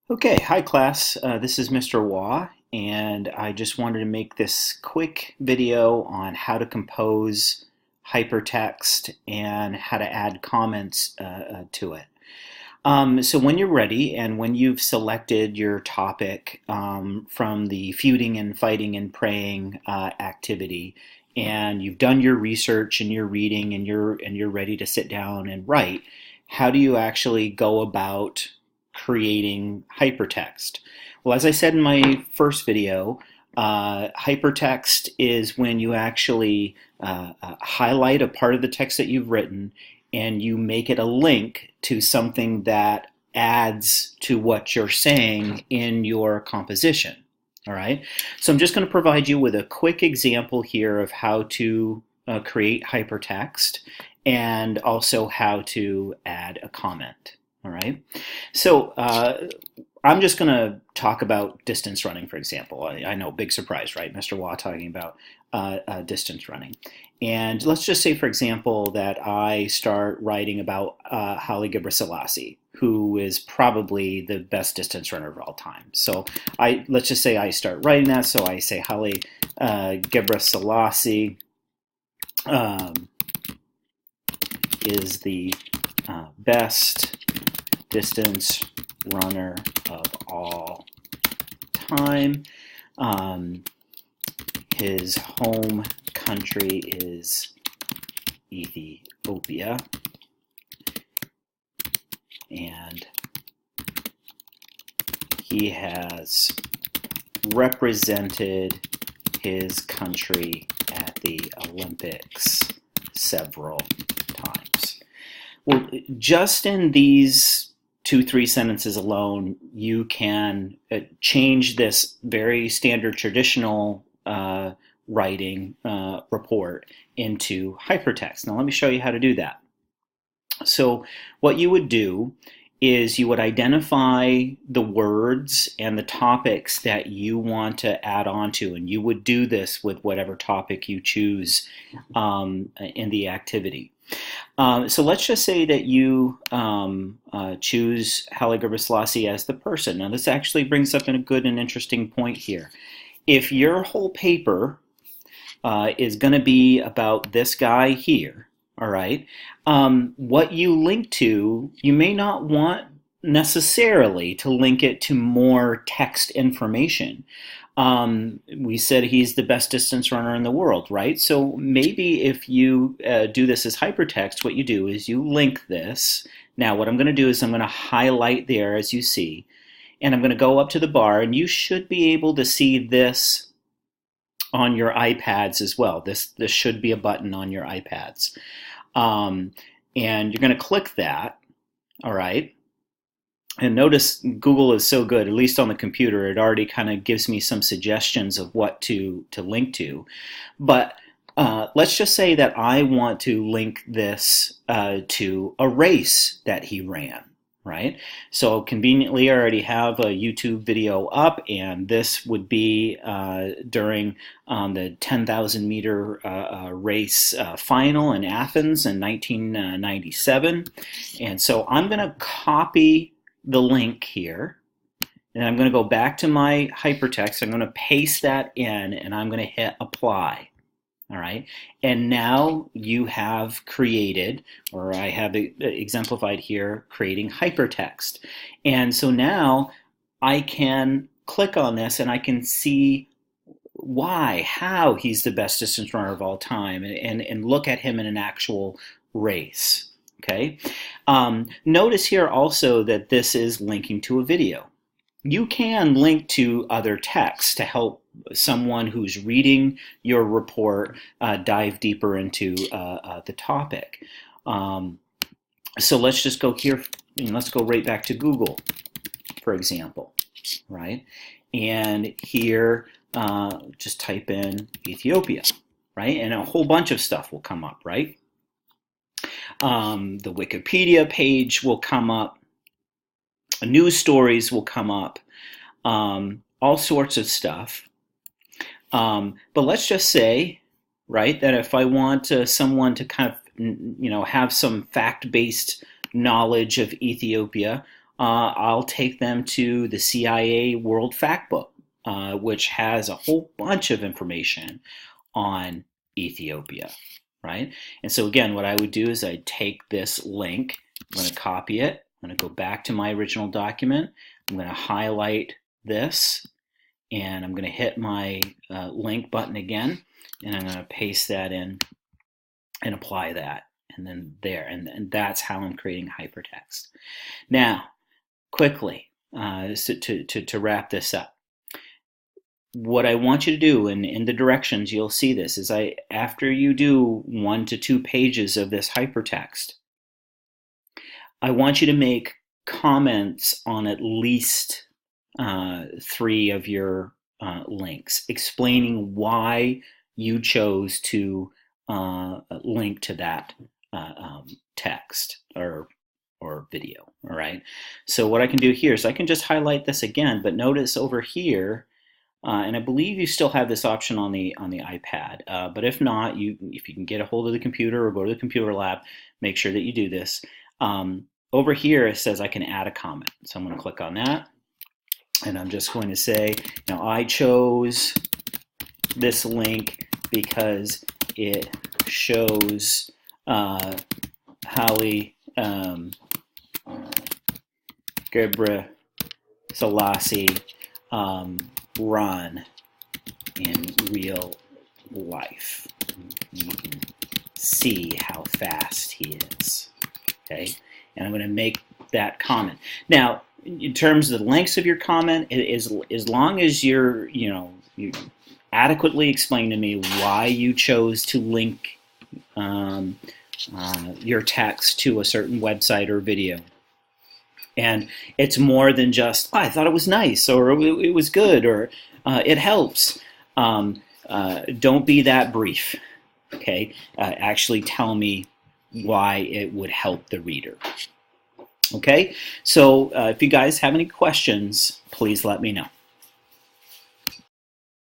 Okay, hi class. This is Mr. Wah, and I just wanted to make this quick video on how to compose hypertext and how to add comments to it. So when you're ready and when you've selected your topic from the feuding and fighting and praying activity, and you've done your research and your reading and you're ready to sit down and write, how do you actually go about creating hypertext? Well, as I said in my first video, hypertext is when you actually highlight a part of the text that you've written and you make it a link to something that adds to what you're saying in your composition. All right, so I'm just going to provide you with a quick example here of how to create hypertext and also how to add a comment. All right, so I'm just going to talk about distance running, for example. I know, big surprise, right? Mr. Wah talking about distance running. And let's just say, for example, that I start writing about Haile Gebrselassie, who is probably the best distance runner of all time. So let's just say I start writing that. So I say Haile Gebrselassie is the best distance runner of all time. His home country is Ethiopia, and he has represented his country at the Olympics several times. Well, just in these 2-3 sentences alone, you can change this very standard traditional writing report into hypertext. Now let me show you how to do that. So what you would do is you would identify the words and the topics that you want to add on to, and you would do this with whatever topic you choose in the activity. So let's just say that you choose Haile Gebrselassie as the person. Now this actually brings up a good and interesting point here. If your whole paper is going to be about this guy here, all right, what you link to, you may not want necessarily to link it to more text information. We said he's the best distance runner in the world, right? So maybe if you do this as hypertext, what you do is you link this. Now what I'm going to do is I'm going to highlight there, as you see, and I'm going to go up to the bar, and you should be able to see this on your iPads as well. This should be a button on your iPads. And you're going to click that, all right? And notice Google is so good, at least on the computer, it already kind of gives me some suggestions of what to link to. But let's just say that I want to link this to a race that he ran, right? So conveniently, I already have a YouTube video up, and this would be during the 10,000 meter race final in Athens in 1997. And so I'm going to copy the link here, and I'm going to go back to my hypertext. I'm going to paste that in, and I'm going to hit apply. All right, and now you have created, or I have exemplified here, creating hypertext. And so now I can click on this and I can see how he's the best distance runner of all time, and look at him in an actual race. Okay. Notice here also that this is linking to a video. You can link to other text to help someone who's reading your report dive deeper into the topic. So let's just go here, and let's go right back to Google, for example, right? And here, just type in Ethiopia, right? And a whole bunch of stuff will come up, right? The Wikipedia page will come up. News stories will come up, all sorts of stuff. But let's just say, right, that if I want someone to kind of, have some fact-based knowledge of Ethiopia, I'll take them to the CIA World Factbook, which has a whole bunch of information on Ethiopia, right? And so again, what I would do is I'd take this link, I'm going to copy it, I'm going to go back to my original document, I'm going to highlight this, and I'm going to hit my link button again, and I'm going to paste that in and apply that, and then there, and that's how I'm creating hypertext. Now, quickly, to wrap this up, what I want you to do, and in the directions you'll see this, is after you do 1 to 2 pages of this hypertext, I want you to make comments on at least 3 of your links, explaining why you chose to link to that text or video. All right. So what I can do here is I can just highlight this again, but notice over here, and I believe you still have this option on the iPad. But if not, if you can get a hold of the computer or go to the computer lab, make sure that you do this. Over here it says I can add a comment. So I'm going to click on that, and I'm just going to say, I chose this link because it shows Haile Gebre Selassie run in real life. You can see how fast he is. Okay, and I'm going to make that comment. Now, in terms of the lengths of your comment, as long as you adequately explain to me why you chose to link your text to a certain website or video. And it's more than just, I thought it was nice, or it was good, or it helps. Don't be that brief, okay? Actually tell me why it would help the reader. Okay? So if you guys have any questions, please let me know.